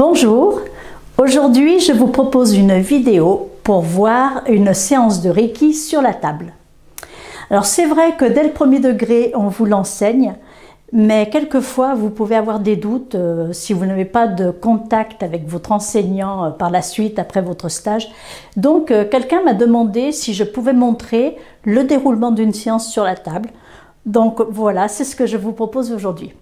Bonjour, aujourd'hui je vous propose une vidéo pour voir une séance de Reiki sur la table. Alors c'est vrai que dès le premier degré on vous l'enseigne, mais quelquefois vous pouvez avoir des doutes si vous n'avez pas de contact avec votre enseignant par la suite après votre stage. Donc quelqu'un m'a demandé si je pouvais montrer le déroulement d'une séance sur la table. Donc voilà, c'est ce que je vous propose aujourd'hui.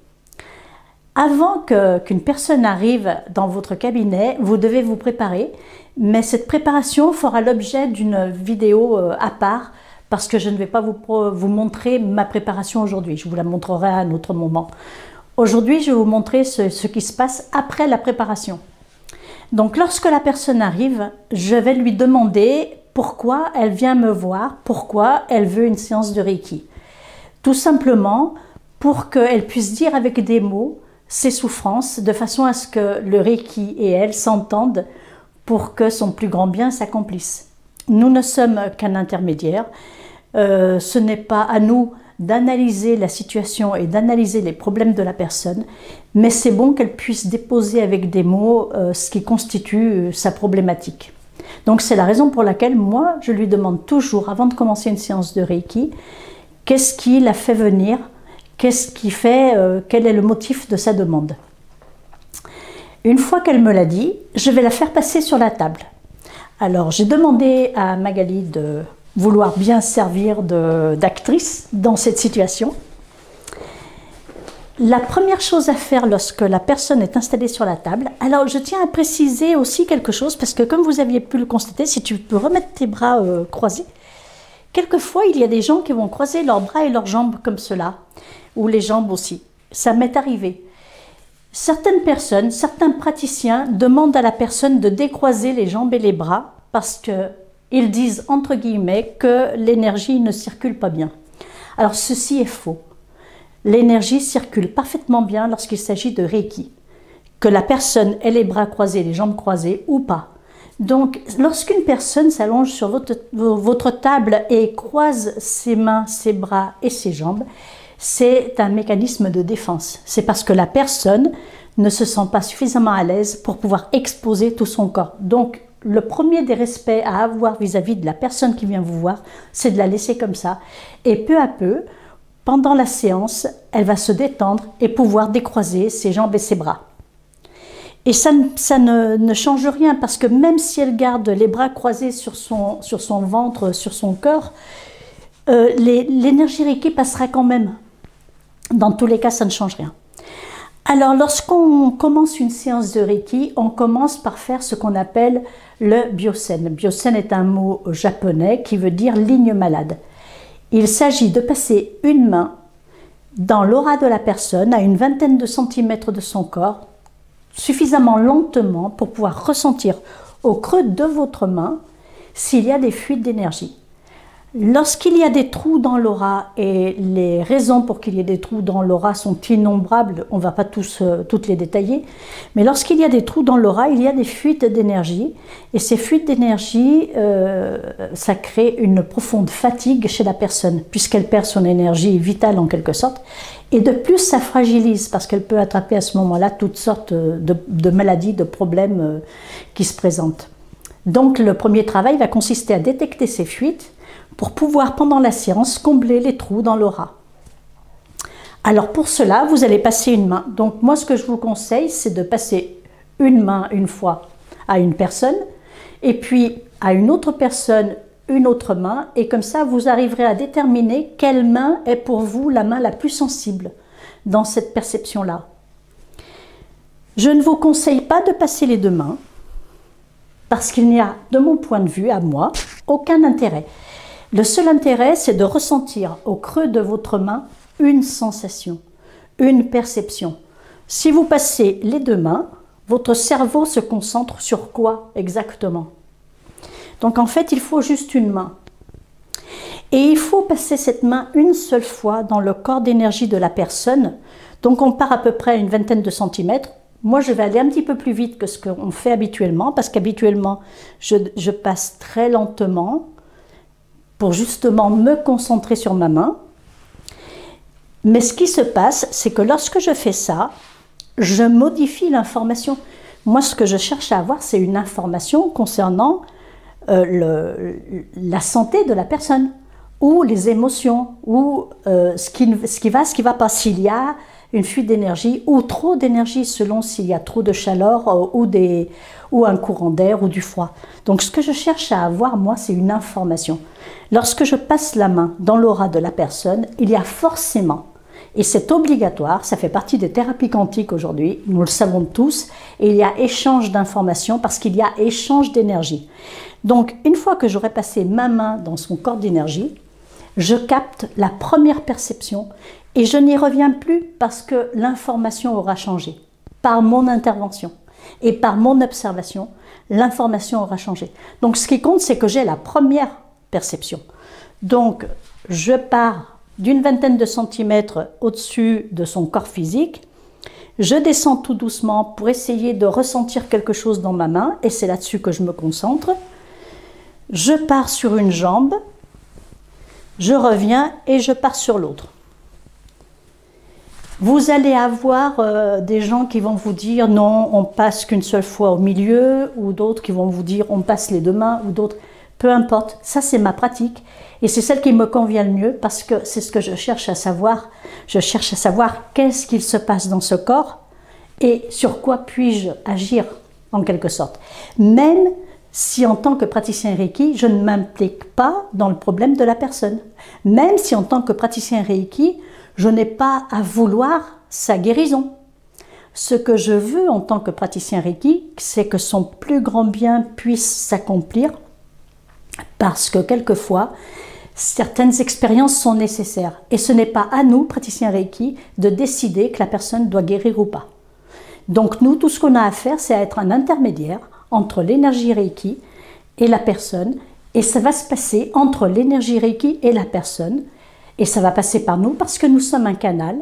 Avant qu'une personne arrive dans votre cabinet, vous devez vous préparer, mais cette préparation fera l'objet d'une vidéo à part parce que je ne vais pas vous montrer ma préparation aujourd'hui, je vous la montrerai à un autre moment. Aujourd'hui, je vais vous montrer ce qui se passe après la préparation. Donc lorsque la personne arrive, je vais lui demander pourquoi elle vient me voir, pourquoi elle veut une séance de Reiki. Tout simplement pour qu'elle puisse dire avec des mots ses souffrances, de façon à ce que le Reiki et elle s'entendent pour que son plus grand bien s'accomplisse. Nous ne sommes qu'un intermédiaire, ce n'est pas à nous d'analyser la situation et d'analyser les problèmes de la personne, mais c'est bon qu'elle puisse déposer avec des mots ce qui constitue sa problématique. Donc c'est la raison pour laquelle moi je lui demande toujours, avant de commencer une séance de Reiki, qu'est-ce qui l'a fait venir ? Qu'est-ce qui fait, quel est le motif de sa demande? Une fois qu'elle me l'a dit, je vais la faire passer sur la table. Alors, j'ai demandé à Magali de vouloir bien servir d'actrice dans cette situation. La première chose à faire lorsque la personne est installée sur la table, alors je tiens à préciser aussi quelque chose, parce que comme vous aviez pu le constater, si tu peux remettre tes bras croisés, quelquefois il y a des gens qui vont croiser leurs bras et leurs jambes comme cela, ou les jambes aussi. Ça m'est arrivé. Certaines personnes, certains praticiens demandent à la personne de décroiser les jambes et les bras parce qu'ils disent entre guillemets que l'énergie ne circule pas bien. Alors ceci est faux. L'énergie circule parfaitement bien lorsqu'il s'agit de Reiki. Que la personne ait les bras croisés, les jambes croisées ou pas. Donc lorsqu'une personne s'allonge sur votre table et croise ses mains, ses bras et ses jambes, c'est un mécanisme de défense. C'est parce que la personne ne se sent pas suffisamment à l'aise pour pouvoir exposer tout son corps. Donc, le premier des respects à avoir vis-à-vis de la personne qui vient vous voir, c'est de la laisser comme ça. Et peu à peu, pendant la séance, elle va se détendre et pouvoir décroiser ses jambes et ses bras. Et ça ne change rien parce que même si elle garde les bras croisés sur son ventre, sur son corps, l'énergie Reiki passera quand même. Dans tous les cas, ça ne change rien. Alors, lorsqu'on commence une séance de Reiki, on commence par faire ce qu'on appelle le Byosen. Byosen est un mot japonais qui veut dire ligne malade. Il s'agit de passer une main dans l'aura de la personne à une vingtaine de centimètres de son corps, suffisamment lentement pour pouvoir ressentir au creux de votre main s'il y a des fuites d'énergie. Lorsqu'il y a des trous dans l'aura, et les raisons pour qu'il y ait des trous dans l'aura sont innombrables, on ne va pas toutes les détailler, mais lorsqu'il y a des trous dans l'aura, il y a des fuites d'énergie, et ces fuites d'énergie, ça crée une profonde fatigue chez la personne, puisqu'elle perd son énergie vitale en quelque sorte, et de plus ça fragilise, parce qu'elle peut attraper à ce moment-là toutes sortes de maladies, de problèmes qui se présentent. Donc le premier travail va consister à détecter ces fuites, pour pouvoir, pendant la séance, combler les trous dans l'aura. Alors pour cela, vous allez passer une main. Donc moi, ce que je vous conseille, c'est de passer une main une fois à une personne, et puis à une autre personne, une autre main, et comme ça, vous arriverez à déterminer quelle main est pour vous la main la plus sensible dans cette perception-là. Je ne vous conseille pas de passer les deux mains, parce qu'il n'y a, de mon point de vue, à moi, aucun intérêt. Le seul intérêt, c'est de ressentir au creux de votre main une sensation, une perception. Si vous passez les deux mains, votre cerveau se concentre sur quoi exactement? Donc en fait, il faut juste une main. Et il faut passer cette main une seule fois dans le corps d'énergie de la personne. Donc on part à peu près à une vingtaine de centimètres. Moi, je vais aller un petit peu plus vite que ce qu'on fait habituellement, parce qu'habituellement, je passe très lentement, pour justement me concentrer sur ma main. Mais ce qui se passe, c'est que lorsque je fais ça, je modifie l'information. Moi, ce que je cherche à avoir, c'est une information concernant la santé de la personne, ou les émotions, ou ce qui va pas, s'il y a une fuite d'énergie ou trop d'énergie selon s'il y a trop de chaleur ou un courant d'air ou du froid. Donc ce que je cherche à avoir, moi, c'est une information. Lorsque je passe la main dans l'aura de la personne, il y a forcément, et c'est obligatoire, ça fait partie des thérapies quantiques aujourd'hui, nous le savons tous, et il y a échange d'informations parce qu'il y a échange d'énergie. Donc une fois que j'aurai passé ma main dans son corps d'énergie, je capte la première perception et je n'y reviens plus parce que l'information aura changé. Par mon intervention et par mon observation, l'information aura changé. Donc ce qui compte, c'est que j'ai la première perception. Donc je pars d'une vingtaine de centimètres au-dessus de son corps physique, je descends tout doucement pour essayer de ressentir quelque chose dans ma main et c'est là-dessus que je me concentre. Je pars sur une jambe, je reviens et je pars sur l'autre. Vous allez avoir des gens qui vont vous dire non, on passe qu'une seule fois au milieu, ou d'autres qui vont vous dire on passe les deux mains, ou d'autres, peu importe. Ça, c'est ma pratique et c'est celle qui me convient le mieux parce que c'est ce que je cherche à savoir. Je cherche à savoir qu'est-ce qu'il se passe dans ce corps et sur quoi puis-je agir en quelque sorte. Même si en tant que praticien Reiki, je ne m'implique pas dans le problème de la personne. Même si en tant que praticien Reiki, je n'ai pas à vouloir sa guérison. Ce que je veux en tant que praticien Reiki, c'est que son plus grand bien puisse s'accomplir parce que quelquefois, certaines expériences sont nécessaires. Et ce n'est pas à nous, praticiens Reiki, de décider que la personne doit guérir ou pas. Donc nous, tout ce qu'on a à faire, c'est être un intermédiaire entre l'énergie Reiki et la personne, et ça va se passer entre l'énergie Reiki et la personne, et ça va passer par nous parce que nous sommes un canal,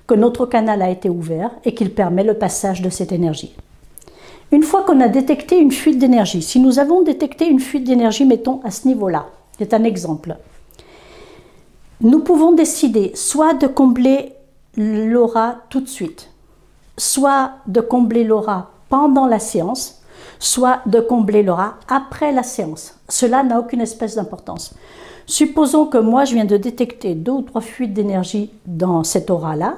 que notre canal a été ouvert et qu'il permet le passage de cette énergie. Une fois qu'on a détecté une fuite d'énergie, si nous avons détecté une fuite d'énergie, mettons à ce niveau-là, c'est un exemple, nous pouvons décider soit de combler l'aura tout de suite, soit de combler l'aura pendant la séance, soit de combler l'aura après la séance. Cela n'a aucune espèce d'importance. Supposons que moi je viens de détecter 2 ou 3 fuites d'énergie dans cette aura-là,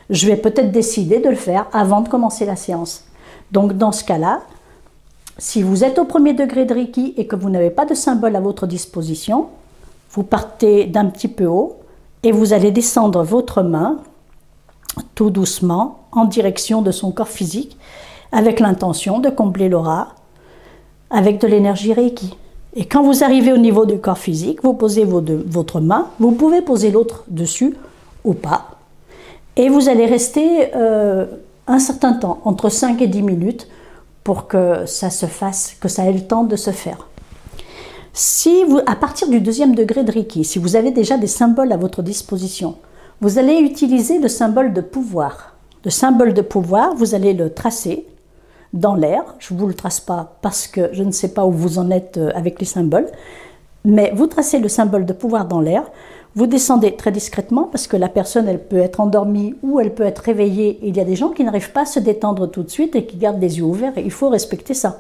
je vais peut-être décider de le faire avant de commencer la séance. Donc dans ce cas-là, si vous êtes au premier degré de Reiki et que vous n'avez pas de symbole à votre disposition, vous partez d'un petit peu haut et vous allez descendre votre main tout doucement en direction de son corps physique avec l'intention de combler l'aura avec de l'énergie Reiki. Et quand vous arrivez au niveau du corps physique, vous posez votre main, vous pouvez poser l'autre dessus ou pas. Et vous allez rester un certain temps, entre 5 et 10 minutes, pour que ça se fasse, que ça ait le temps de se faire. Si vous, à partir du 2e degré de Reiki, si vous avez déjà des symboles à votre disposition, vous allez utiliser le symbole de pouvoir. Le symbole de pouvoir, vous allez le tracer dans l'air. Je ne vous le trace pas parce que je ne sais pas où vous en êtes avec les symboles, mais vous tracez le symbole de pouvoir dans l'air, vous descendez très discrètement parce que la personne, elle peut être endormie ou elle peut être réveillée. Il y a des gens qui n'arrivent pas à se détendre tout de suite et qui gardent les yeux ouverts et il faut respecter ça.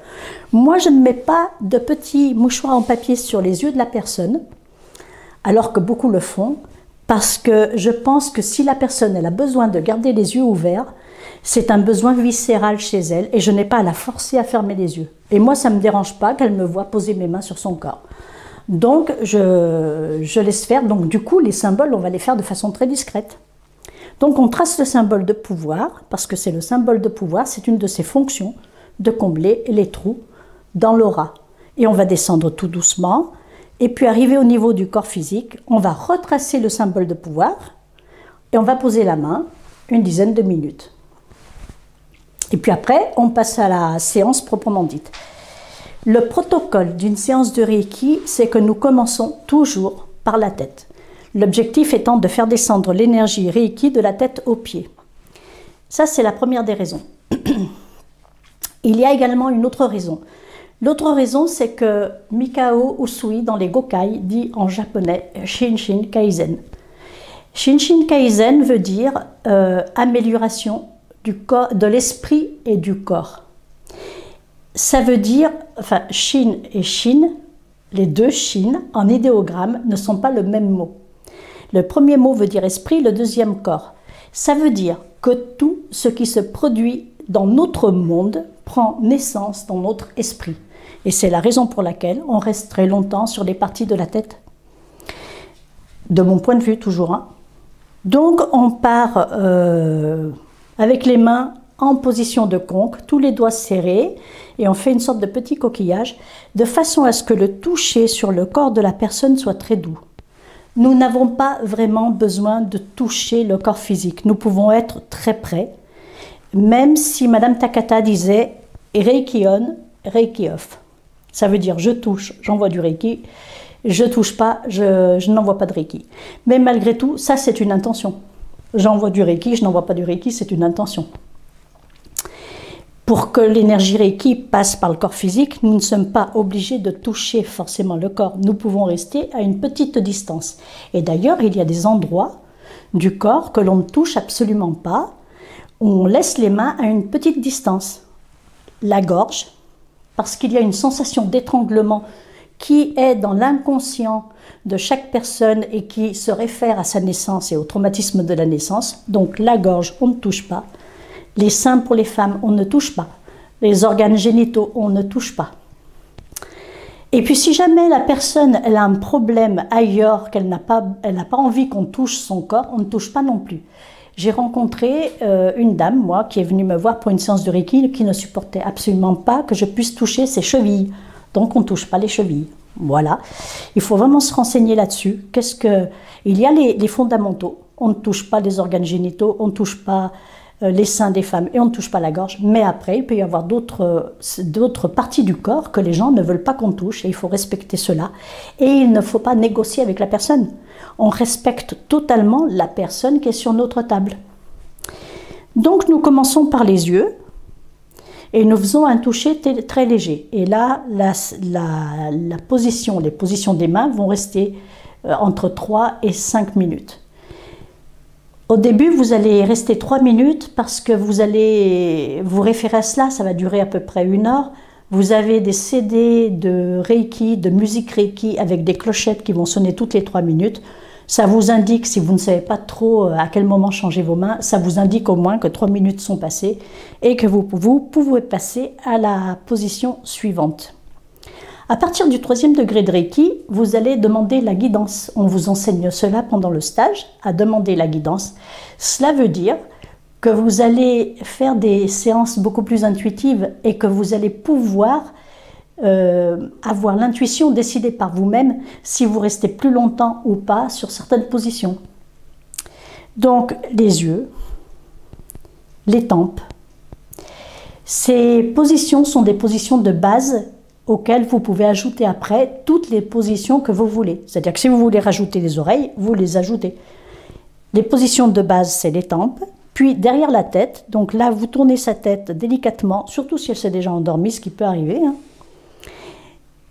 Moi, je ne mets pas de petits mouchoirs en papier sur les yeux de la personne, alors que beaucoup le font, parce que je pense que si la personne elle a besoin de garder les yeux ouverts, c'est un besoin viscéral chez elle et je n'ai pas à la forcer à fermer les yeux. Et moi, ça ne me dérange pas qu'elle me voie poser mes mains sur son corps. Donc, je laisse faire. Donc, du coup, les symboles, on va les faire de façon très discrète. Donc, on trace le symbole de pouvoir, parce que c'est le symbole de pouvoir, c'est une de ses fonctions, de combler les trous dans l'aura. Et on va descendre tout doucement. Et puis, arrivé au niveau du corps physique, on va retracer le symbole de pouvoir et on va poser la main une dizaine de minutes. Et puis après, on passe à la séance proprement dite. Le protocole d'une séance de Reiki, c'est que nous commençons toujours par la tête. L'objectif étant de faire descendre l'énergie Reiki de la tête aux pieds. Ça, c'est la première des raisons. Il y a également une autre raison. L'autre raison, c'est que Mikao Usui, dans les Gokai, dit en japonais Shinshin Kaizen. Shinshin Kaizen veut dire amélioration du corps, de l'esprit et du corps. Ça veut dire, enfin, Shin et Shin, les deux Shin, en idéogramme, ne sont pas le même mot. Le premier mot veut dire esprit, le deuxième corps. Ça veut dire que tout ce qui se produit dans notre monde prend naissance dans notre esprit. Et c'est la raison pour laquelle on reste très longtemps sur les parties de la tête. De mon point de vue, toujours. Hein. Donc, on part avec les mains en position de conque, tous les doigts serrés, et on fait une sorte de petit coquillage, de façon à ce que le toucher sur le corps de la personne soit très doux. Nous n'avons pas vraiment besoin de toucher le corps physique. Nous pouvons être très près, même si Madame Takata disait « Reiki on, Reiki off ». Ça veut dire « je touche, j'envoie du Reiki », je touche pas, je n'envoie pas de Reiki. Mais malgré tout, ça c'est une intention. J'envoie du Reiki, je n'envoie pas du Reiki, c'est une intention. Pour que l'énergie Reiki passe par le corps physique, nous ne sommes pas obligés de toucher forcément le corps. Nous pouvons rester à une petite distance. Et d'ailleurs, il y a des endroits du corps que l'on ne touche absolument pas. On laisse les mains à une petite distance. La gorge, parce qu'il y a une sensation d'étranglement qui est dans l'inconscient de chaque personne et qui se réfère à sa naissance et au traumatisme de la naissance. Donc la gorge, on ne touche pas. Les seins pour les femmes, on ne touche pas. Les organes génitaux, on ne touche pas. Et puis si jamais la personne elle a un problème ailleurs, qu'elle n'a pas envie qu'on touche son corps, on ne touche pas non plus. J'ai rencontré une dame, moi, qui est venue me voir pour une séance de Reiki, qui ne supportait absolument pas que je puisse toucher ses chevilles. Donc on ne touche pas les chevilles. Voilà. Il faut vraiment se renseigner là-dessus. Il y a les fondamentaux. On ne touche pas les organes génitaux, on ne touche pas les seins des femmes et on ne touche pas la gorge. Mais après, il peut y avoir d'autres parties du corps que les gens ne veulent pas qu'on touche et il faut respecter cela. Et il ne faut pas négocier avec la personne. On respecte totalement la personne qui est sur notre table. Donc nous commençons par les yeux. Et nous faisons un toucher très léger. Et là, les positions des mains vont rester entre 3 et 5 minutes. Au début, vous allez rester 3 minutes parce que vous allez vous référer à cela. Ça va durer à peu près 1 heure. Vous avez des CD de Reiki, de musique Reiki avec des clochettes qui vont sonner toutes les 3 minutes. Ça vous indique, si vous ne savez pas trop à quel moment changer vos mains, ça vous indique au moins que 3 minutes sont passées et que vous pouvez passer à la position suivante. À partir du 3e degré de Reiki, vous allez demander la guidance. On vous enseigne cela pendant le stage, à demander la guidance. Cela veut dire que vous allez faire des séances beaucoup plus intuitives et que vous allez pouvoir avoir l'intuition, décider par vous-même si vous restez plus longtemps ou pas sur certaines positions. Donc les yeux, les tempes. Ces positions sont des positions de base auxquelles vous pouvez ajouter après toutes les positions que vous voulez. C'est-à-dire que si vous voulez rajouter les oreilles, vous les ajoutez. Les positions de base, c'est les tempes. Puis derrière la tête, donc là vous tournez sa tête délicatement, surtout si elle s'est déjà endormie, ce qui peut arriver, hein.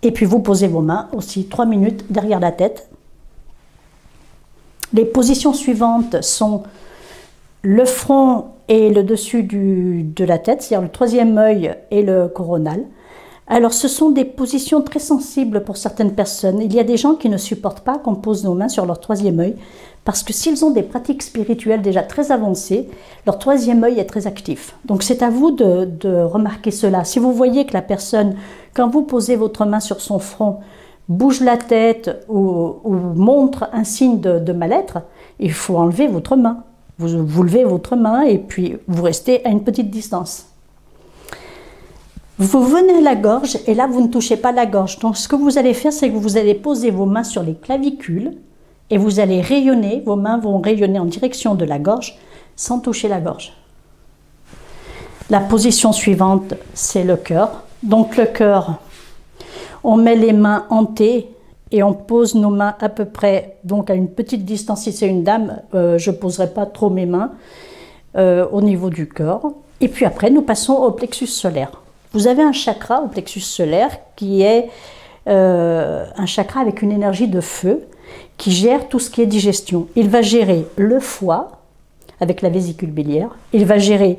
Et puis vous posez vos mains aussi 3 minutes derrière la tête. Les positions suivantes sont le front et le dessus de la tête, c'est-à-dire le 3e œil et le coronal. Alors ce sont des positions très sensibles pour certaines personnes. Il y a des gens qui ne supportent pas qu'on pose nos mains sur leur 3e œil parce que s'ils ont des pratiques spirituelles déjà très avancées, leur 3e œil est très actif. Donc c'est à vous de remarquer cela. Si vous voyez que la personne, quand vous posez votre main sur son front, bouge la tête ou montre un signe de mal-être, il faut enlever votre main. Vous levez votre main et puis vous restez à une petite distance. Vous venez à la gorge et là vous ne touchez pas la gorge. Donc ce que vous allez faire, c'est que vous allez poser vos mains sur les clavicules et vous allez rayonner, vos mains vont rayonner en direction de la gorge sans toucher la gorge. La position suivante, c'est le cœur. Donc le cœur, on met les mains en T et on pose nos mains à peu près donc à une petite distance. Si c'est une dame, je ne poserai pas trop mes mains au niveau du cœur. Et puis après, nous passons au plexus solaire. Vous avez un chakra au plexus solaire qui est un chakra avec une énergie de feu qui gère tout ce qui est digestion. Il va gérer le foie avec la vésicule biliaire, il va gérer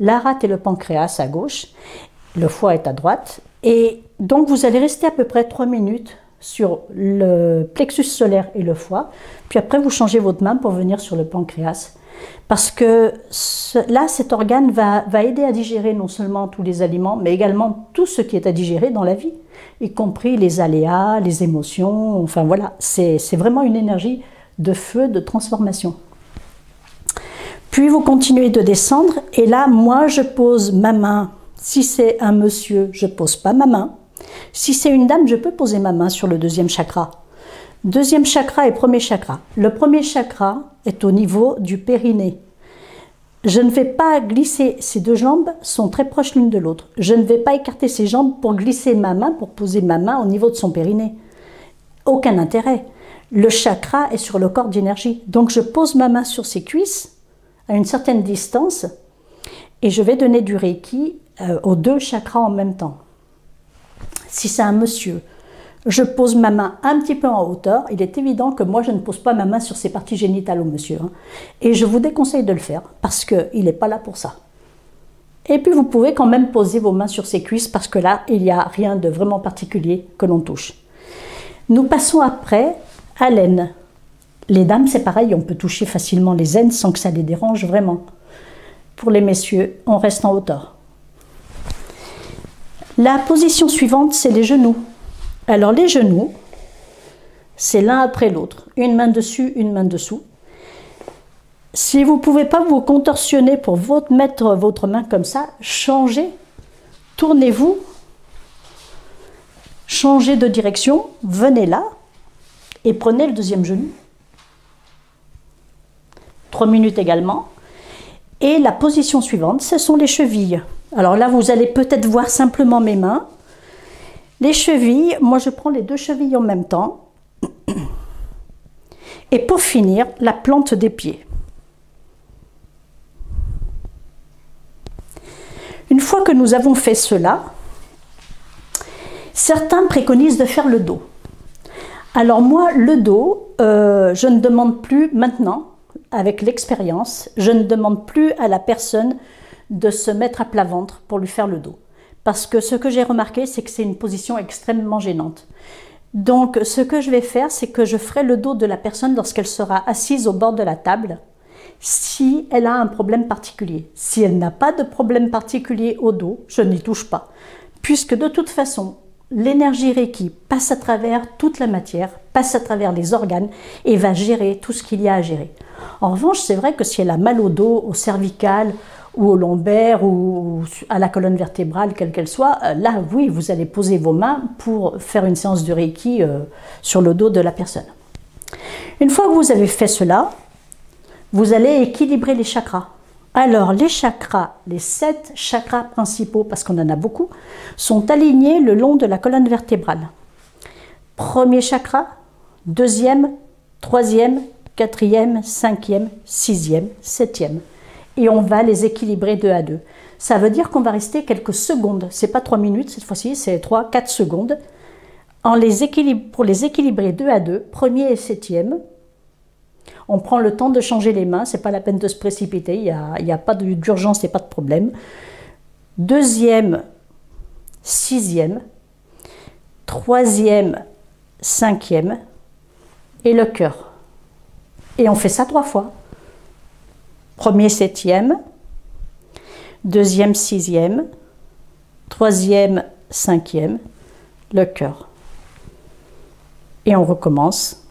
la rate et le pancréas à gauche, Le foie est à droite. Et donc, vous allez rester à peu près 3 minutes sur le plexus solaire et le foie. Puis après, vous changez votre main pour venir sur le pancréas. Parce que là, cet organe va aider à digérer non seulement tous les aliments, mais également tout ce qui est à digérer dans la vie, y compris les aléas, les émotions. Enfin voilà, c'est vraiment une énergie de feu, de transformation. Puis vous continuez de descendre et là, moi, je pose ma main. Si c'est un monsieur, je ne pose pas ma main. Si c'est une dame, je peux poser ma main sur le deuxième chakra. Deuxième chakra et premier chakra. Le premier chakra est au niveau du périnée. Je ne vais pas glisser, ces deux jambes sont très proches l'une de l'autre. Je ne vais pas écarter ces jambes pour glisser ma main, pour poser ma main au niveau de son périnée. Aucun intérêt. Le chakra est sur le corps d'énergie. Donc je pose ma main sur ses cuisses à une certaine distance et je vais donner du Reiki aux deux chakras en même temps. Si c'est un monsieur, je pose ma main un petit peu en hauteur. Il est évident que moi, je ne pose pas ma main sur ses parties génitales au monsieur. Et je vous déconseille de le faire parce qu'il n'est pas là pour ça. Et puis, vous pouvez quand même poser vos mains sur ses cuisses parce que là, il n'y a rien de vraiment particulier que l'on touche. Nous passons après à l'aine. Les dames, c'est pareil, on peut toucher facilement les aines sans que ça les dérange vraiment. Pour les messieurs, on reste en hauteur. La position suivante, c'est les genoux. Alors les genoux, c'est l'un après l'autre, une main dessus, une main dessous. Si vous ne pouvez pas vous contorsionner pour mettre votre main comme ça, changez, tournez-vous, changez de direction, venez là et prenez le deuxième genou. 3 minutes également. Et la position suivante, ce sont les chevilles. Alors là, vous allez peut-être voir simplement mes mains. Les chevilles, moi je prends les deux chevilles en même temps. Et pour finir, la plante des pieds. Une fois que nous avons fait cela, certains préconisent de faire le dos. Alors moi, le dos, je ne demande plus maintenant, avec l'expérience, je ne demande plus à la personne de se mettre à plat ventre pour lui faire le dos. Parce que ce que j'ai remarqué, c'est que c'est une position extrêmement gênante. Donc, ce que je vais faire, c'est que je ferai le dos de la personne lorsqu'elle sera assise au bord de la table, si elle a un problème particulier. Si elle n'a pas de problème particulier au dos, je n'y touche pas. Puisque de toute façon, l'énergie Reiki passe à travers toute la matière, passe à travers les organes et va gérer tout ce qu'il y a à gérer. En revanche, c'est vrai que si elle a mal au dos, au cervical, ou au lombaire, ou à la colonne vertébrale, quelle qu'elle soit, là, oui, vous allez poser vos mains pour faire une séance de Reiki sur le dos de la personne. Une fois que vous avez fait cela, vous allez équilibrer les chakras. Alors, les chakras, les 7 chakras principaux, parce qu'on en a beaucoup, sont alignés le long de la colonne vertébrale. Premier chakra, deuxième, troisième, quatrième, cinquième, sixième, septième. Et on va les équilibrer 2 à 2. Ça veut dire qu'on va rester quelques secondes. Ce n'est pas 3 minutes cette fois-ci, c'est 3-4 secondes. Pour les équilibrer 2 à 2, premier et septième, on prend le temps de changer les mains. Ce n'est pas la peine de se précipiter, il n'y a pas d'urgence et pas de problème. Deuxième, sixième, troisième, cinquième et le cœur. Et on fait ça 3 fois. Premier, septième, deuxième, sixième, troisième, cinquième, le cœur. Et on recommence.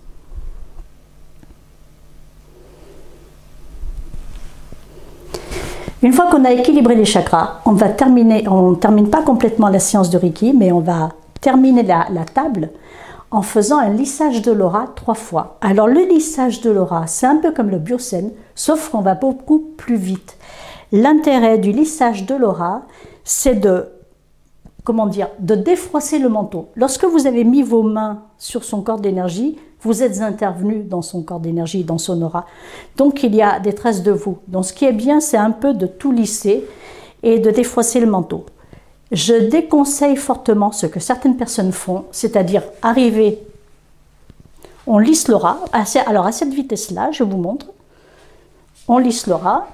Une fois qu'on a équilibré les chakras, on ne termine pas complètement la séance de Reiki, mais on va terminer la table en faisant un lissage de l'aura 3 fois. Alors le lissage de l'aura, c'est un peu comme le Byosen, sauf qu'on va beaucoup plus vite. L'intérêt du lissage de l'aura, c'est de défroisser le manteau. Lorsque vous avez mis vos mains sur son corps d'énergie, vous êtes intervenu dans son corps d'énergie, dans son aura. Donc il y a des traces de vous. Donc ce qui est bien, c'est un peu de tout lisser et de défroisser le manteau. Je déconseille fortement ce que certaines personnes font, c'est-à-dire arriver, on lisse l'aura, alors à cette vitesse-là, je vous montre, on lisse l'aura,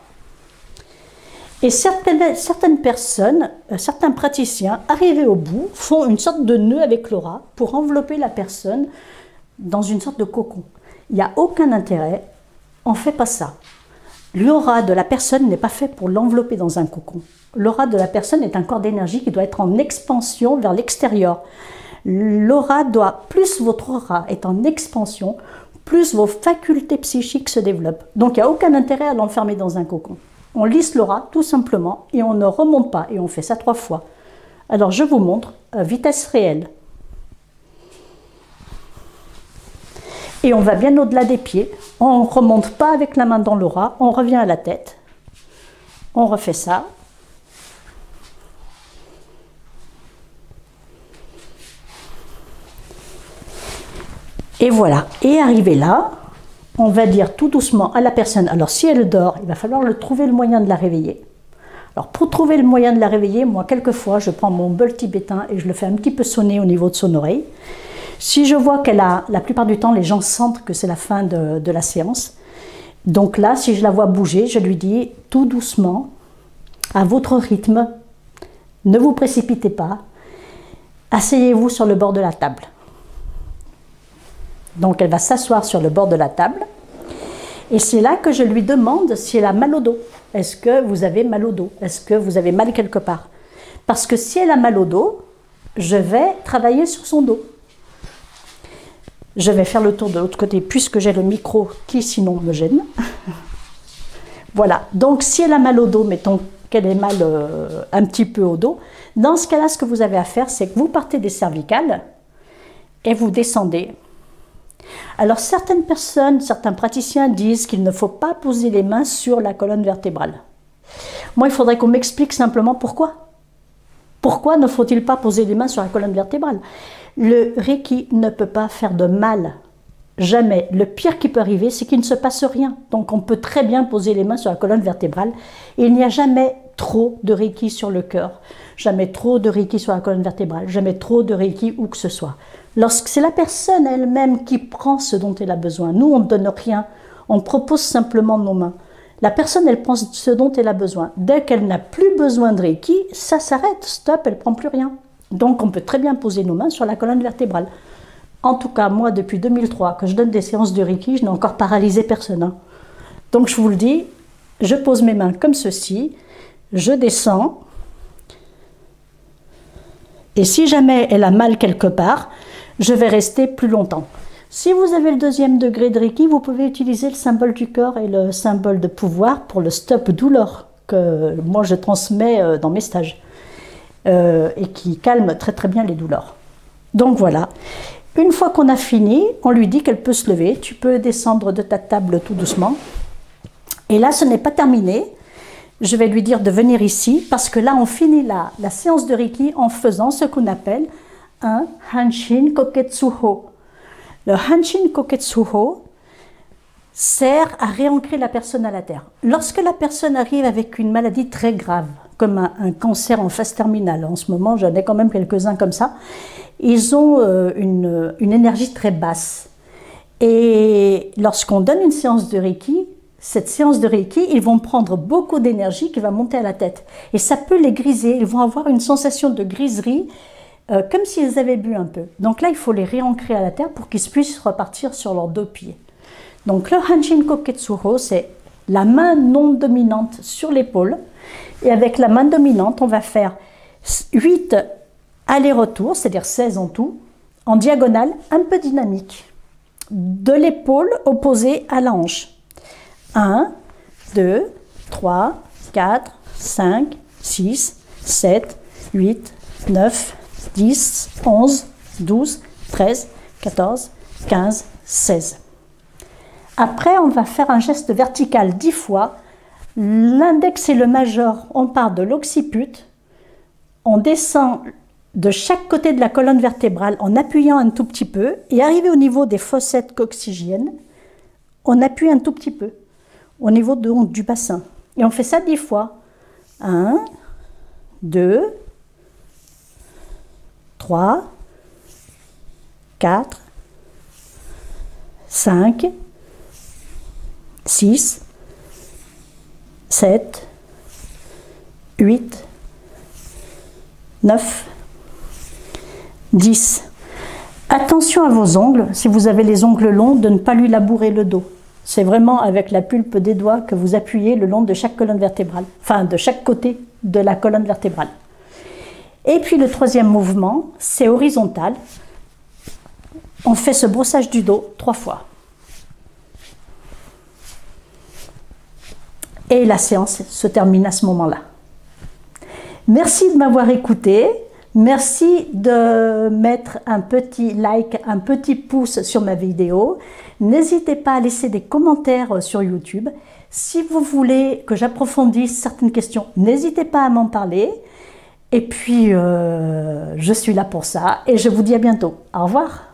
Et certaines personnes, certains praticiens, arrivés au bout, font une sorte de nœud avec l'aura pour envelopper la personne dans une sorte de cocon. Il n'y a aucun intérêt, on ne fait pas ça. L'aura de la personne n'est pas fait pour l'envelopper dans un cocon. L'aura de la personne est un corps d'énergie qui doit être en expansion vers l'extérieur. L'aura doit, plus votre aura est en expansion, plus vos facultés psychiques se développent. Donc il n'y a aucun intérêt à l'enfermer dans un cocon. On lisse l'aura tout simplement et on ne remonte pas et on fait ça 3 fois. Alors je vous montre à vitesse réelle. Et on va bien au-delà des pieds. On ne remonte pas avec la main dans l'aura, on revient à la tête. On refait ça. Et voilà. Et arrivé là, on va dire tout doucement à la personne, alors si elle dort, il va falloir trouver le moyen de la réveiller. Alors pour trouver le moyen de la réveiller, moi quelquefois je prends mon bol tibétain et je le fais un petit peu sonner au niveau de son oreille. Si je vois qu'elle a, la plupart du temps les gens sentent que c'est la fin de la séance, donc là si je la vois bouger, je lui dis tout doucement, à votre rythme, ne vous précipitez pas, asseyez-vous sur le bord de la table. Donc elle va s'asseoir sur le bord de la table et c'est là que je lui demande si elle a mal au dos. Est-ce que vous avez mal au dos? Est-ce que vous avez mal quelque part? Parce que si elle a mal au dos, je vais travailler sur son dos. Je vais faire le tour de l'autre côté puisque j'ai le micro qui sinon me gêne. Voilà, donc si elle a mal au dos, mettons qu'elle ait mal un petit peu au dos, dans ce cas-là, ce que vous avez à faire, c'est que vous partez des cervicales et vous descendez. Alors certaines personnes, certains praticiens disent qu'il ne faut pas poser les mains sur la colonne vertébrale. Moi, il faudrait qu'on m'explique simplement pourquoi. Pourquoi ne faut-il pas poser les mains sur la colonne vertébrale? Le Reiki ne peut pas faire de mal. Jamais. Le pire qui peut arriver, c'est qu'il ne se passe rien. Donc on peut très bien poser les mains sur la colonne vertébrale. Et il n'y a jamais trop de Reiki sur le cœur, jamais trop de Reiki sur la colonne vertébrale, jamais trop de Reiki où que ce soit. Lorsque c'est la personne elle-même qui prend ce dont elle a besoin, nous on ne donne rien, on propose simplement nos mains. La personne elle prend ce dont elle a besoin. Dès qu'elle n'a plus besoin de Reiki, ça s'arrête, stop, elle ne prend plus rien. Donc on peut très bien poser nos mains sur la colonne vertébrale. En tout cas, moi depuis 2003 que je donne des séances de Reiki, je n'ai encore paralysé personne. Hein. Donc je vous le dis, je pose mes mains comme ceci, je descends, et si jamais elle a mal quelque part, je vais rester plus longtemps. Si vous avez le 2e degré de Reiki, vous pouvez utiliser le symbole du cœur et le symbole de pouvoir pour le stop douleur que moi je transmets dans mes stages et qui calme très très bien les douleurs. Donc voilà, une fois qu'on a fini, on lui dit qu'elle peut se lever, tu peux descendre de ta table tout doucement. Et là ce n'est pas terminé, je vais lui dire de venir ici parce que là on finit la séance de Reiki en faisant ce qu'on appelle un Hanshin Koketsuho. Le Hanshin Koketsuho sert à réancrer la personne à la terre. Lorsque la personne arrive avec une maladie très grave, comme un cancer en phase terminale, en ce moment j'en ai quand même quelques-uns comme ça, ils ont une énergie très basse. Et lorsqu'on donne une séance de Reiki, cette séance de Reiki, ils vont prendre beaucoup d'énergie qui va monter à la tête. Et ça peut les griser, ils vont avoir une sensation de griserie, comme s'ils avaient bu un peu. Donc là, il faut les réancrer à la terre pour qu'ils puissent repartir sur leurs 2 pieds. Donc le Hanshin Koketsuho, c'est la main non dominante sur l'épaule. Et avec la main dominante, on va faire 8 allers-retours, c'est-à-dire 16 en tout, en diagonale, un peu dynamique. De l'épaule opposée à la hanche. 1, 2, 3, 4, 5, 6, 7, 8, 9, 10, 11, 12, 13, 14, 15, 16. Après, on va faire un geste vertical 10 fois. L'index et le majeur, on part de l'occiput. On descend de chaque côté de la colonne vertébrale en appuyant un tout petit peu. Et arrivé au niveau des fossettes coccygiennes, on appuie un tout petit peu au niveau du bassin. Et on fait ça 10 fois. 1, 2, 3, 4, 5, 6, 7, 8, 9, 10. Attention à vos ongles, si vous avez les ongles longs, de ne pas lui labourer le dos. C'est vraiment avec la pulpe des doigts que vous appuyez le long de chaque colonne vertébrale, enfin de chaque côté de la colonne vertébrale. Et puis le troisième mouvement, c'est horizontal. On fait ce brossage du dos 3 fois. Et la séance se termine à ce moment-là. Merci de m'avoir écouté. Merci de mettre un petit like, un petit pouce sur ma vidéo. N'hésitez pas à laisser des commentaires sur YouTube. Si vous voulez que j'approfondisse certaines questions, n'hésitez pas à m'en parler. Et puis, je suis là pour ça et je vous dis à bientôt. Au revoir.